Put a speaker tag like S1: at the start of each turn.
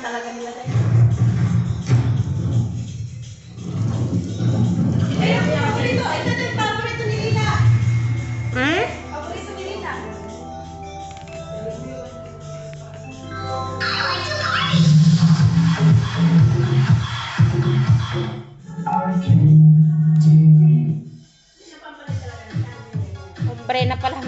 S1: talaga nila tayo. Paborito. Ito din paborito ni Lina. Paborito ni Lina.
S2: Hombre na pala